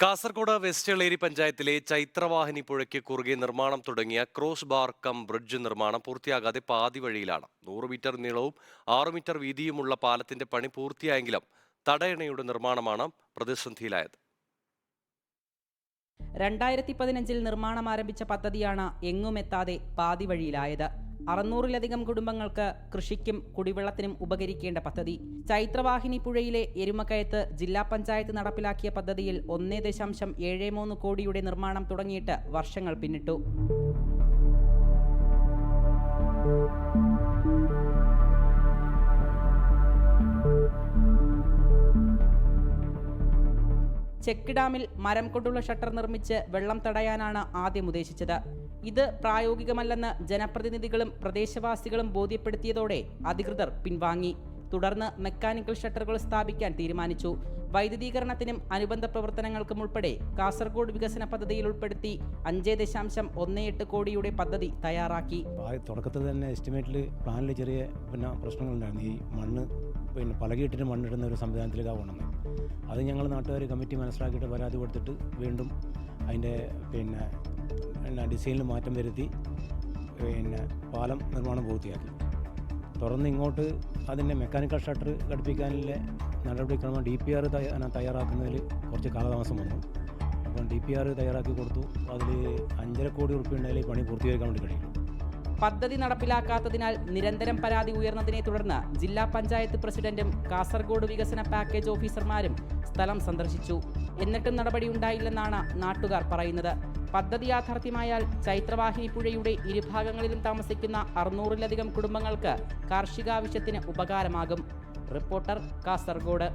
Kasaragod west Eleri പഞ്ചായത്തിലെ ചൈത്രവാഹിനി പുഴയ്ക്ക് കുറുകെ നിർമ്മാണം തുടങ്ങിയ ക്രോസ് ബാർ കം ബ്രിഡ്ജ് നിർമ്മാണം പൂർത്തിയാകാതെ പാതി വഴിയിലാണ്. 100 മീറ്റർ നീളവും 6 മീറ്റർ വീതിയുമുള്ള പാലത്തിന്റെ പണി പൂർത്തിയായെങ്കിലും തടയണയുടെ നിർമ്മാണമാണ് പ്രതിസന്ധിയിലായത്. 2015 നിർമ്മാണം ആരംഭിച്ച പദ്ധതിയാണ് എങ്ങുമെത്താതെ പാതി വഴിയിലായത്. 600-ലധികം കുടുംബങ്ങൾക്ക് കൃഷിക്കും കുടിവെള്ളത്തിനും ഉപകരിക്കേണ്ട പദ്ധതി. ചൈത്രവാഹിനി പുഴയിലെ എരുമക്കയത്ത് ജില്ലാ പഞ്ചായത്ത് നടപ്പിലാക്കിയ പദ്ധതിയിൽ 1.73 കോടിയുടെ നിർമ്മാണം തുടങ്ങിയിട്ട് വർഷങ്ങൾ പിന്നിട്ടു. ചെക്ക് ഡാമിൽ മരം കൊണ്ടുള്ള ഷട്ടർ നിർമ്മിച്ച് വെള്ളം തടയാനാണ് ആദ്യം ഉദ്ദേശിച്ചത്. ഇത് പ്രായോഗികമല്ലെന്ന് ജനപ്രതിനിധികളും പ്രദേശവാസികളും ബോധ്യപ്പെടുത്തിയതോടെ അധികൃതർ പിൻവാങ്ങി. തുടർന്ന് മെക്കാനിക്കൽ ഷട്ടറുകൾ സ്ഥാപിക്കാൻ തീരുമാനിച്ചു. വൈദ്യുതീകരണത്തിനും അനുബന്ധ പ്രവർത്തനങ്ങൾക്കും ഉൾപ്പെടെ കാസർഗോഡ് വികസന പദ്ധതിയിൽ ഉൾപ്പെടുത്തി 5.18 കോടിയുടെ പദ്ധതി തയ്യാറാക്കി. തുടക്കത്തിൽ തന്നെ എസ്റ്റിമേറ്റിൽ പ്ലാനിൽ ചെറിയ പ്രശ്നങ്ങളുണ്ടായിരുന്നു. ഈ മണ്ണ് പലകിയിട്ടിട്ട് മണ്ണിടുന്ന ഒരു സംവിധാനത്തിലേക്കാണ് കൊണ്ടുവന്നത്. അത് ഞങ്ങൾ നാട്ടുകാർ കമ്മിറ്റി മനസ്സിലാക്കിയിട്ട് പരാതി കൊടുത്തിട്ട് വീണ്ടും അതിൻ്റെ ഡിസൈനിൽ മാറ്റം വരുത്തി പാലം നിർമ്മാണം പൂർത്തിയാക്കി. തുടർന്ന് ഇങ്ങോട്ട് അതിൻ്റെ മെക്കാനിക്കൽ ഷട്ടർ ഘടിപ്പിക്കാനുള്ള നടപടിക്രമം DPR തയ്യാറാക്കുന്നതിൽ കുറച്ച് കാലതാമസം വന്നു. അപ്പം DPR തയ്യാറാക്കി കൊടുത്തു. അതിൽ 5.5 കോടി രൂപ ഉണ്ടെങ്കിൽ പണി പൂർത്തീകരിക്കാൻ വേണ്ടി കഴിയും. പദ്ധതി നടപ്പിലാക്കാത്തതിനാൽ നിരന്തരം പരാതി ഉയർന്നതിനെ തുടർന്ന് ജില്ലാ പഞ്ചായത്ത് പ്രസിഡന്റും കാസർഗോഡ് വികസന പാക്കേജ് ഓഫീസർമാരും സ്ഥലം സന്ദർശിച്ചു. എന്നിട്ടും നടപടി ഉണ്ടായില്ലെന്നാണ് നാട്ടുകാർ പറയുന്നത്. പദ്ധതി യാഥാർത്ഥ്യമായാൽ ചൈത്രവാഹിനി പുഴയുടെ ഇരുഭാഗങ്ങളിലും താമസിക്കുന്ന 600-ലധികം കുടുംബങ്ങൾക്ക് കാർഷികാവശ്യത്തിന് ഉപകാരമാകും. റിപ്പോർട്ടർ, കാസർഗോഡ്.